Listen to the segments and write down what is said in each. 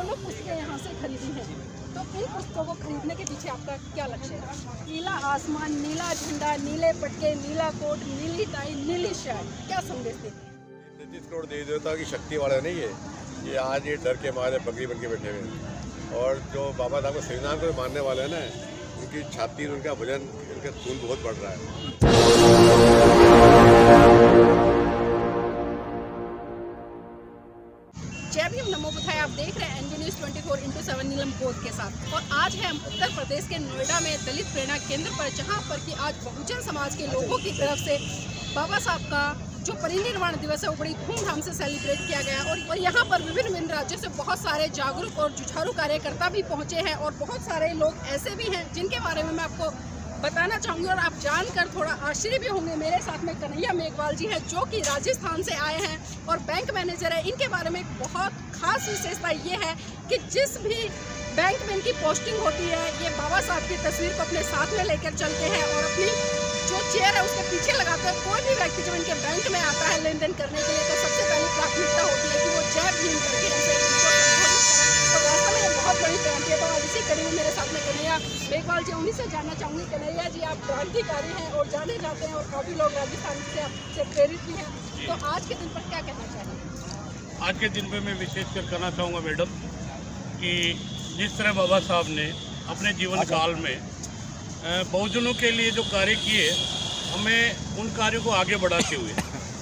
दोनों पुस्तकें यहाँ से खरीदी हैं। तो इन पुस्तकों को खरीदने के पीछे आपका क्या लक्ष्य है? नीला आसमान, नीला झंडा, नीले पटके, नीला कोट, नीली टाई, नीली शर्ट, क्या संदेश देते हैं? 33 करोड़ देवी देवता की शक्ति वाला नहीं है ये आज ये डर के मारे बकरी बन के बैठे हुए हैं। और जो बाबा साहब के संविधान को मानने वाले हैं ना, उनकी छाती, उनका वजन, उनका खून बहुत बढ़ रहा है। जय भीम, नमो बुद्धाय। आप देख रहे हैं एनबी न्यूज़ 24/7 नीलम कोट के साथ। और आज है हम उत्तर प्रदेश के नोएडा में दलित प्रेरणा केंद्र पर, जहां पर कि आज बहुजन समाज के लोगों की तरफ से बाबा साहब का जो परिनिर्वाण दिवस है वो बड़ी धूमधाम से सेलिब्रेट किया गया। और यहाँ पर विभिन्न राज्यों से बहुत सारे जागरूक और जुझारू कार्यकर्ता भी पहुँचे हैं और बहुत सारे लोग ऐसे भी हैं जिनके बारे में मैं आपको बताना चाहूँगी और आप जानकर थोड़ा आश्चर्य भी होंगे। मेरे साथ में कन्हैया मेघवाल जी हैं जो कि राजस्थान से आए हैं और बैंक मैनेजर है। इनके बारे में एक बहुत खास विशेषता ये है कि जिस भी बैंक में इनकी पोस्टिंग होती है, ये बाबा साहब की तस्वीर को अपने साथ में लेकर चलते हैं और अपनी जो चेयर है उसके पीछे लगाते हैं। कोई भी व्यक्ति जब इनके बैंक में आता है लेन देन करने के लिए, तो सबसे पहली प्राथमिकता होती है कि वो जय भीम करके इसे तो वास्तव में ये बहुत बड़ी क्रांति है। तो आज इसी कड़ी में मेरे साथ में कन्हैया मेघवाल जी, उन्हीं से जानना चाहूँगी। कन्हैया जी, आप क्रांतिकारी हैं और जाने जाते हैं और काफ़ी लोग राजस्थान से आपसे प्रेरित भी हैं, तो आज के दिन पर क्या कहना चाहिए? आज के दिन पे मैं विशेषकर कहना चाहूँगा मैडम कि जिस तरह बाबा साहब ने अपने जीवन काल में बहुजनों के लिए जो कार्य किए, हमें उन कार्यों को आगे बढ़ाते हुए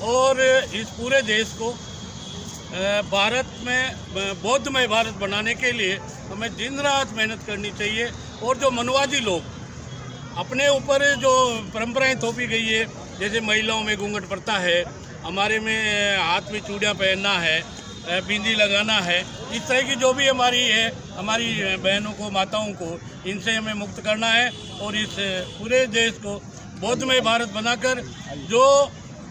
और इस पूरे देश को भारत में बौद्धमय भारत बनाने के लिए हमें दिन रात मेहनत करनी चाहिए। और जो मनवादी लोग अपने ऊपर जो परंपराएं थोपी गई है, जैसे महिलाओं में घूंघट प्रथा है, हमारे में हाथ में चूड़ियाँ पहनना है, बिंदी लगाना है, इस तरह की जो भी हमारी बहनों को, माताओं को, इनसे हमें मुक्त करना है और इस पूरे देश को बौद्धमय भारत बनाकर जो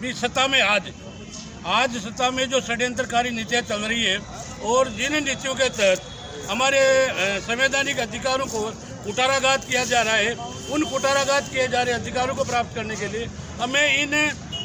भी सत्ता में आज सत्ता में जो षड्यंत्रकारी नीतियाँ चल रही है और जिन नीतियों के तहत हमारे संवैधानिक अधिकारों को कुठाराघात किया जा रहा है, उन कुठाराघात किए जा रहे अधिकारों को प्राप्त करने के लिए हमें इन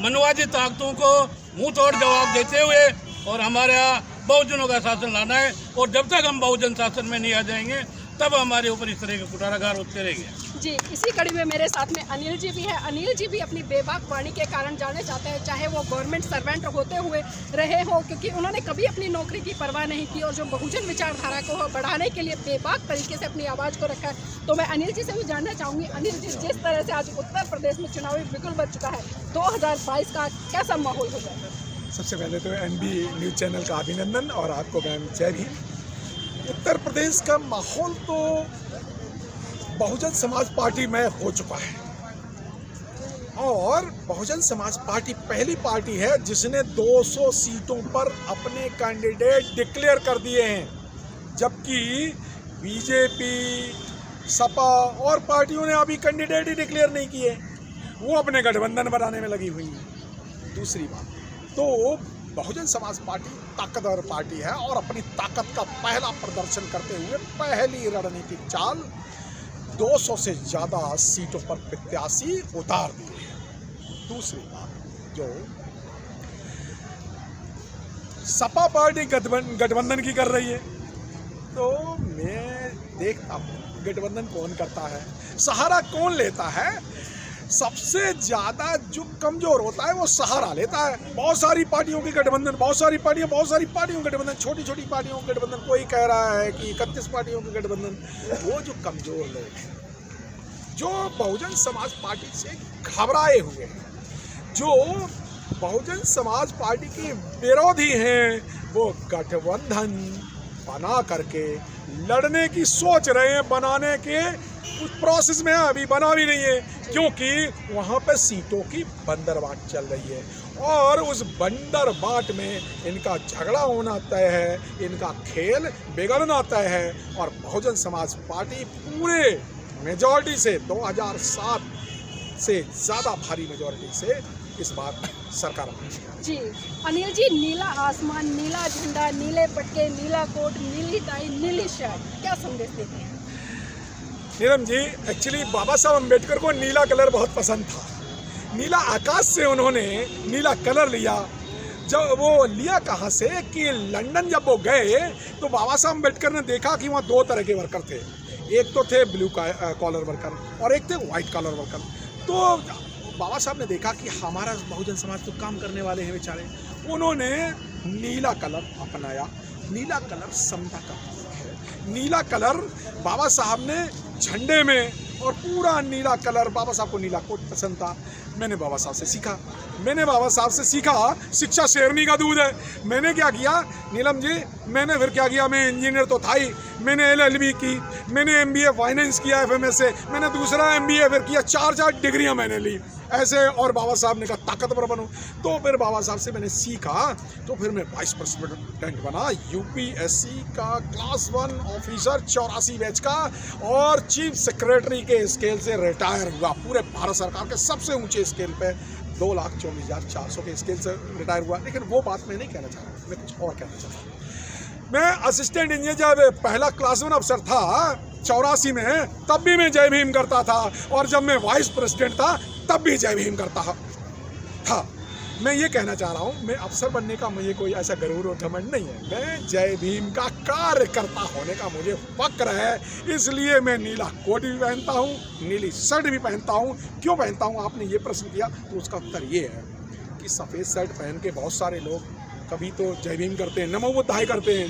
मनवादी ताकतों को मुंह तोड़ जवाब देते हुए और हमारा बहुजनों का शासन लाना है। और जब तक हम बहुजन शासन में नहीं आ जाएंगे तब हमारे ऊपर इस तरह के कुठाराघात होते रहेंगे। जी, इसी कड़ी में मेरे साथ में अनिल जी भी है। अनिल जी भी अपनी बेबाक वाणी के कारण जाने जाते हैं, चाहे वो गवर्नमेंट सर्वेंट होते हुए रहे हो, क्योंकि उन्होंने कभी अपनी नौकरी की परवाह नहीं की और जो बहुजन विचारधारा को बढ़ाने के लिए बेबाक तरीके से अपनी आवाज़ को रखा है। तो मैं अनिल जी से भी जानना चाहूँगी, अनिल जी, जिस तरह से आज उत्तर प्रदेश में चुनावी बिगुल बच चुका है, 2022 का कैसा माहौल हो जाएगा? सबसे पहले तो एनबी न्यूज़ चैनल का अभिनंदन और आपको मैम जय भीम। उत्तर प्रदेश का माहौल तो बहुजन समाज पार्टी में हो चुका है और बहुजन समाज पार्टी पहली पार्टी है जिसने 200 सीटों पर अपने कैंडिडेट डिक्लेयर कर दिए हैं, जबकि बीजेपी, सपा और पार्टियों ने अभी कैंडिडेट ही डिक्लेयर नहीं किए, वो अपने गठबंधन बनाने में लगी हुई है। दूसरी बात तो बहुजन समाज पार्टी ताकतवर पार्टी है और अपनी ताकत का पहला प्रदर्शन करते हुए पहली रणनीतिक चाल 200 से ज़्यादा सीटों पर प्रत्याशी उतार दिए हैं। दूसरी बात, जो सपा पार्टी गठबंधन की कर रही है, तो मैं देखता हूँ गठबंधन कौन करता है, सहारा कौन लेता है। सबसे ज़्यादा जो कमज़ोर होता है वो सहारा लेता है। बहुत सारी पार्टियों की गठबंधन, बहुत सारी पार्टियों की गठबंधन, छोटी छोटी पार्टियों की गठबंधन, कोई कह रहा है कि 31 पार्टियों की गठबंधन। वो जो कमज़ोर लोग हैं, जो बहुजन समाज पार्टी से घबराए हुए हैं, जो बहुजन समाज पार्टी के विरोधी हैं, वो गठबंधन बना करके लड़ने की सोच रहे हैं। बनाने के उस प्रोसेस में अभी बना भी नहीं है, क्योंकि वहाँ पे सीटों की बंदरबाट चल रही है और उस बंदरबाट में इनका झगड़ा होना तय है, इनका खेल बिगड़ना तय है। और बहुजन समाज पार्टी पूरे मेजॉरिटी से 2007 से ज़्यादा भारी मेजॉरिटी से इस बार सरकार बनेगी। जी अनिल जी, नीला आसमान, नीला झंडा, नीले पटके, नीला कोट, नीली टाई, नीली शर्ट, क्या संदेश देते हैं? नीलम जी, एक्चुअली बाबा साहब अम्बेडकर को नीला कलर बहुत पसंद था। नीला आकाश से उन्होंने नीला कलर लिया जब वो लिया कहाँ से कि लंदन जब वो गए तो बाबा साहब अम्बेडकर ने देखा कि वहाँ दो तरह के वर्कर थे, एक तो थे ब्लू कॉलर वर्कर और एक थे वाइट कॉलर वर्कर। तो बाबा साहब ने देखा कि हमारा बहुजन समाज तो काम करने वाले हैं बेचारे, उन्होंने नीला कलर अपनाया। नीला कलर समता का है। नीला कलर बाबा साहब ने झंडे में, और पूरा नीला कलर, बाबा साहब को नीला कोट पसंद था। मैंने बाबा साहब से सीखा, शिक्षा शेरनी का दूध है। मैंने क्या किया नीलम जी, मैंने फिर क्या किया, मैं इंजीनियर तो था ही, मैंने LLB की, मैंने MBA फाइनेंस किया FMS से, मैंने दूसरा MBA फिर किया, 4 डिग्रियां मैंने ली ऐसे। और बाबा साहब ने कहा ताकतवर बनो, तो फिर बाबा साहब से मैंने सीखा, तो फिर मैं वाइस प्रेसिडेंट बना UPSC का क्लास 1 ऑफिसर 84 बैच का, और चीफ सेक्रेटरी के स्केल से रिटायर हुआ। पूरे भारत सरकार के सबसे ऊंचे स्केल पे 2,24,400 के स्केल से रिटायर हुआ। लेकिन वो बात मैं नहीं कहना चाह रहा, मैं कुछ और कहना चाह रहा। मैं असिस्टेंट इंजीनियर जब पहला क्लास 1 अफसर था 84 में, तब भी मैं जय भीम करता था, और जब मैं वाइस प्रेसिडेंट था तब भी जय भीम करता था। मैं ये कहना चाह रहा हूँ, मैं अफसर बनने का मुझे कोई ऐसा गरूर और घमंड नहीं है, मैं जय भीम का कार्यकर्ता होने का मुझे फक्र है। इसलिए मैं नीला कोट भी पहनता हूँ, नीली शर्ट भी पहनता हूँ। क्यों पहनता हूँ, आपने ये प्रश्न किया, तो उसका उत्तर ये है कि सफ़ेद शर्ट पहन के बहुत सारे लोग कभी तो जय भीम करते हैं, नमो बुद्धाय करते हैं,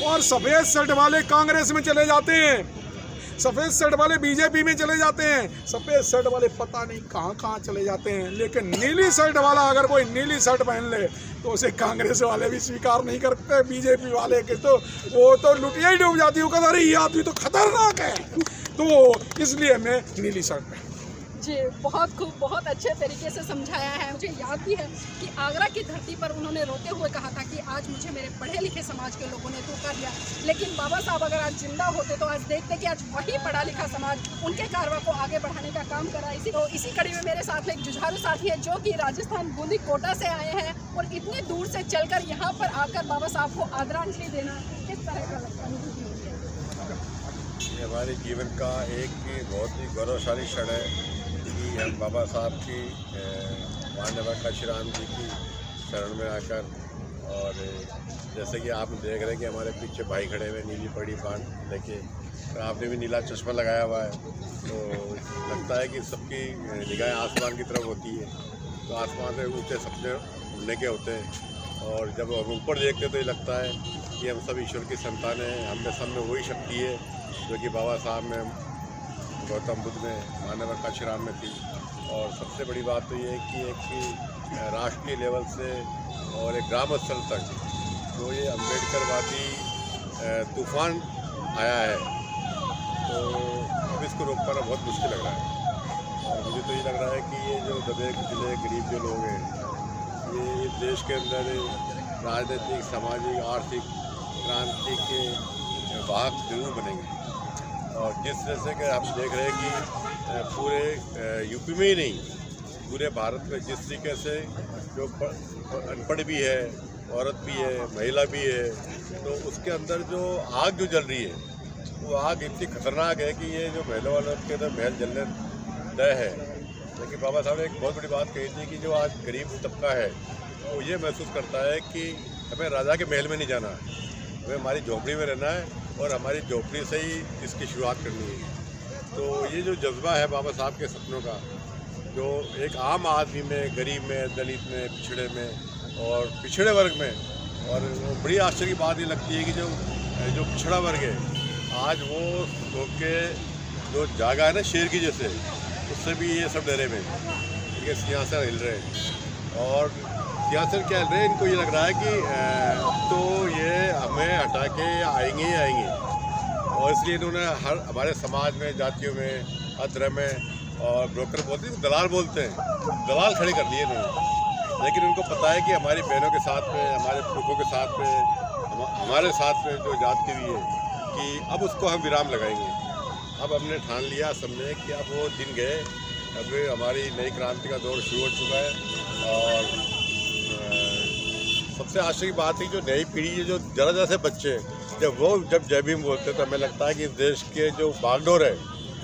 और सफ़ेद शर्ट वाले कांग्रेस में चले जाते हैं, सफ़ेद शर्ट वाले BJP में चले जाते हैं, सफ़ेद शर्ट वाले पता नहीं कहाँ कहाँ चले जाते हैं। लेकिन नीली शर्ट वाला अगर कोई नीली शर्ट पहन ले तो उसे कांग्रेस वाले भी स्वीकार नहीं करते, BJP वाले के तो वो तो लुटिया ही डूब जाती है, कहता अरे ये आदमी तो खतरनाक है। तो इसलिए मैं नीली शर्ट पहन। जी, बहुत खूब, बहुत अच्छे तरीके से समझाया है। मुझे याद भी है कि आगरा की धरती पर उन्होंने रोते हुए कहा था कि आज मुझे मेरे पढ़े लिखे समाज के लोगों ने धोखा दिया। लेकिन बाबा साहब अगर आज जिंदा होते तो आज देखते कि आज वही पढ़ा लिखा समाज उनके कारवा को आगे बढ़ाने का काम करा। इसी कड़ी में मेरे साथ एक जुझारू साथी है जो कि राजस्थान बूंदी कोटा से आए हैं, और इतनी दूर से चलकर यहाँ पर आकर बाबा साहब को आदरांजलि देना किस तरह का लगता है? ये हमारे जीवन का एक बहुत ही गौरवशाली क्षण है कि हम बाबा साहब की माननीय काशीराम जी की शरण में आकर, और जैसे कि आप देख रहे हैं कि हमारे पीछे भाई खड़े हुए नीली पड़ी बांध लेके, तो आपने भी नीला चश्मा लगाया हुआ है, तो लगता है कि सबकी निगाहें आसमान की तरफ होती है। तो आसमान से ऊँचे सपने उड़ने के होते हैं, और जब हम ऊपर देखते तो ये लगता है कि हम सब ईश्वर की संतान हैं। हम में सब में वही शक्ति है जो कि बाबा साहब में, गौतम बुद्ध में, मानव काशीराम में थी। और सबसे बड़ी बात तो ये है कि एक राष्ट्रीय लेवल से और एक ग्राम स्तर तक जो ये अम्बेडकरवादी तूफान आया है, तो अब इसको रोक पाना बहुत मुश्किल लग रहा है। और मुझे तो ये लग रहा है कि ये जो दबे कुचले गरीब जो लोग हैं, ये देश के अंदर राजनीतिक, सामाजिक, आर्थिक क्रांति के वाहक जरूर बनेंगे। और जिस तरह से कि हम देख रहे हैं कि पूरे यूपी में ही नहीं, पूरे भारत में जिस तरीके से जो अनपढ़ भी है, औरत भी है, महिला भी है, तो उसके अंदर जो आग जो जल रही है वो आग इतनी खतरनाक है कि ये जो महलों वालों के अंदर महल जलने तय है। लेकिन बाबा साहब ने एक बहुत बड़ी बात कही थी कि जो आज गरीब तबका है वो ये महसूस करता है कि हमें राजा के महल में नहीं जाना, हमें हमारी झोपड़ी में रहना है, और हमारी झोपड़ी से ही इसकी शुरुआत करनी है। तो ये जो जज्बा है बाबा साहब के सपनों का, जो एक आम आदमी में, गरीब में, दलित में, पिछड़े में और पिछड़े वर्ग में, और वो बड़ी आश्चर्य की बात ये लगती है कि जो पिछड़ा वर्ग है आज वो सोच के जो जागा है ना शेर की जैसे, उससे भी ये सब डरे में, इनके सिंहासन हिल रहे हैं। और सिंहासन क्या हिल रहे हैं, इनको ये लग रहा है कि तो ये हमें हटा के आएंगे ही आएंगे। और इसलिए इन्होंने हमारे समाज में, जातियों में, हर तरह में, और ब्रोकर बोलते हैं, दलाल बोलते हैं, दलाल खड़े कर लिए इन्होंने। लेकिन उनको पता है कि हमारी बहनों के साथ में, हमारे पुरखों के साथ में, हमारे साथ में जो जात की भी है, कि अब उसको हम विराम लगाएंगे। अब हमने ठान लिया सबने कि अब वो दिन गए, अब हमारी नई क्रांति का दौर शुरू हो चुका है। और सबसे आश्चर्य की बात है जो नई पीढ़ी है, जो जरा से बच्चे, जब जय भीम बोलते हैं तो हमें लगता है कि इस देश के जो बागडोर है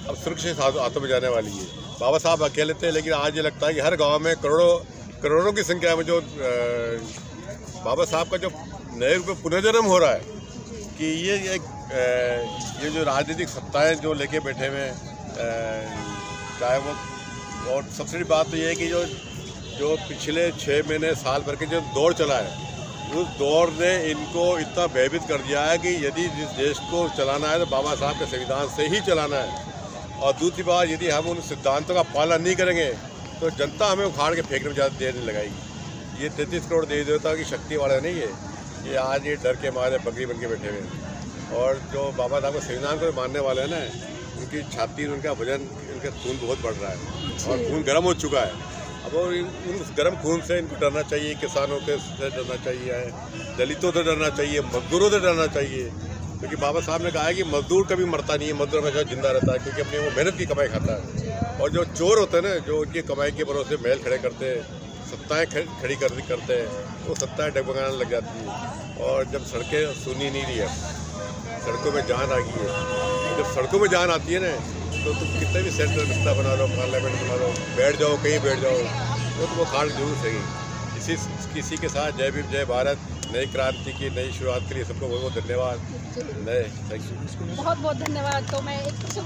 अब सुरक्षित हाथों में जाने वाली है। बाबा साहब अकेले थे, लेकिन आज ये लगता है कि हर गांव में करोड़ों की संख्या में जो बाबा साहब का जो नए रूप में पुनर्जन्म हो रहा है कि ये जो राजनीतिक सत्ताएं जो लेके बैठे हुए चाहे वो, और सबसे बड़ी बात तो ये है कि जो पिछले 6 महीने साल भर के जो दौर चला है, उस दौर ने इनको इतना भयभीत कर दिया है कि यदि इस देश को चलाना है तो बाबा साहब के संविधान से ही चलाना है। और दूसरी बात, यदि हम उन सिद्धांतों का पालन नहीं करेंगे तो जनता हमें उखाड़ के फेंकने में ज़्यादा देर नहीं लगाएगी। ये 33 करोड़ देवी देवता की शक्ति वाले नहीं है, ये आज ये डर के मारे बकरी बन के बैठे हुए हैं। और जो बाबा साहब के संविधान को मानने वाले हैं ना, उनकी छाती, उनका वजन, उनका खून बहुत बढ़ रहा है और खून गर्म हो चुका है। अब उन गर्म खून से इनको डरना चाहिए, किसानों के से डरना चाहिए, दलितों से डरना चाहिए, मजदूरों से डरना चाहिए, क्योंकि बाबा साहब ने कहा है कि मजदूर कभी मरता नहीं है, मजदूर हमेशा जिंदा रहता है, क्योंकि अपनी वो मेहनत की कमाई खाता है। और जो चोर होते हैं ना, जो उनकी कमाई के भरोसे महल खड़े करते हैं, सत्ताएँ खड़ी करते हैं, वो सत्ताएँ डगमगाने लग जाती है। और जब सड़कें सुनी नहीं रही है, सड़कों में जान आ गई है, जब सड़कों में जान आती है ना, तो तुम कितने भी सेंटर रिश्ता बना लो, पार्लियामेंट बना लो, बैठ जाओ कहीं बैठ जाओ, वो खाड़ जरूर सही। किसी के साथ जय भीम जय भारत, नई क्रांति की नई शुरुआत के लिए सबको बहुत बहुत धन्यवाद। थैंक यू, बहुत बहुत धन्यवाद। तो मैं एक क्वेश्चन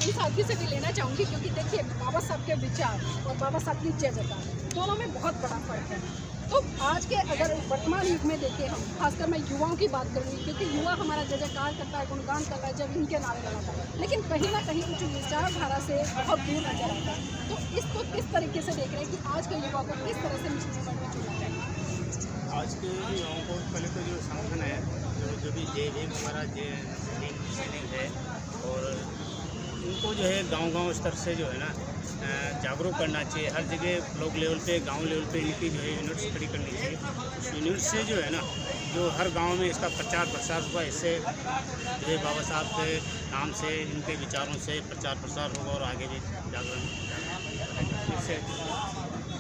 इन साथी से भी लेना चाहूँगी, क्योंकि देखिए बाबा साहब के विचार और बाबा साहब की जयजयकार दोनों में बहुत बड़ा फर्क है। तो आज के अगर वर्तमान युग में देखें हम, खासकर मैं युवाओं की बात करूँगी, क्योंकि युवा हमारा जय जयकार करता है, गुणगान करता है जब इनके नारे लगाता है, लेकिन कहीं ना कहीं उनकी विचारधारा से बहुत दूर नजर आता है। तो इसको किस तरीके से देख रहे हैं कि आज के युवा को किस तरह से चुनना चाहिए? आज के युवाओं को पहले तो जो संगठन है, जो भी जय भीम हमारा जय सैनिक है, और उनको जो है गांव स्तर से जो है ना जागरूक करना चाहिए। हर जगह ब्लॉक लेवल पे, गांव लेवल पे इनकी जो है यूनिट्स खड़ी करनी चाहिए। उस यूनिट से जो है ना, जो हर गांव में इसका प्रचार प्रसार होगा, इससे जो है बाबा साहब के नाम से, इनके विचारों से प्रचार प्रसार होगा और आगे भी जागरण इससे।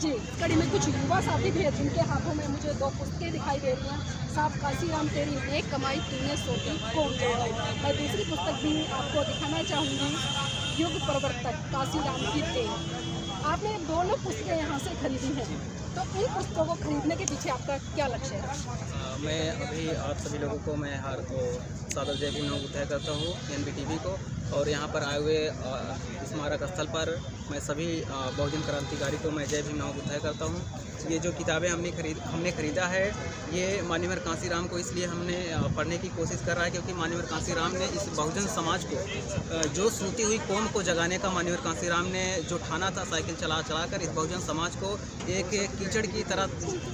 जी, कड़ी में कुछ युवा साथी भी हैं जिनके हाथों में मुझे 2 पुस्तकें दिखाई दे रही हैं। साहब काशीराम तेरी नेक कमाई तूने सोची कौन जोड़ा। मैं दूसरी पुस्तक भी आपको दिखाना चाहूँगी, युग प्रवर्तक काशीराम की तेज। आपने दोनों पुस्तकें यहाँ से खरीदी हैं, तो इन पुस्तकों को खरीदने के पीछे आपका क्या लक्ष्य है? मैं अभी आप सभी लोगों को मैं सादर जय भीम बधाई करता हूँ NBTV को, और यहाँ पर आए हुए स्मारक स्थल पर मैं सभी बहुजन क्रांतिकारी को मैं जय भीम बधाई करता हूँ। ये जो किताबें हमने खरीदा है, ये माननीय कांसीराम को इसलिए हमने पढ़ने की कोशिश कर रहा है, क्योंकि माननीय कांसीराम ने इस बहुजन समाज को, जो सूती हुई कौम को जगाने का माननीय कांसीराम ने जो ठाना था, साइकिल चला कर इस बहुजन समाज को एक कीचड़ की तरह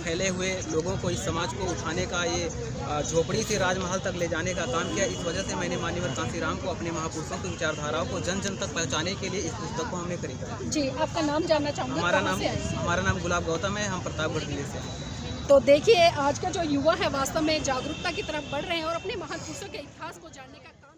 फैले हुए लोगों को, इस समाज को उठाने का, ये झोपड़ी से राजमहल तक ले जाने का काम किया। इस वजह से मैंने माननीय कांसीराम को, अपने महापुरुषों की विचारधाराओं को जन जन तक पहुँचाने के लिए इस पुस्तक को हमने खरीदा। जी, आपका नाम जानना चाहूँगी? हमारा नाम गुलाब गौतम है, हम प्रतापगढ़ जिले से हैं। तो देखिए, आज का जो युवा है वास्तव में जागरूकता की तरफ बढ़ रहे हैं और अपने महापुरुषों के इतिहास को जानने का काम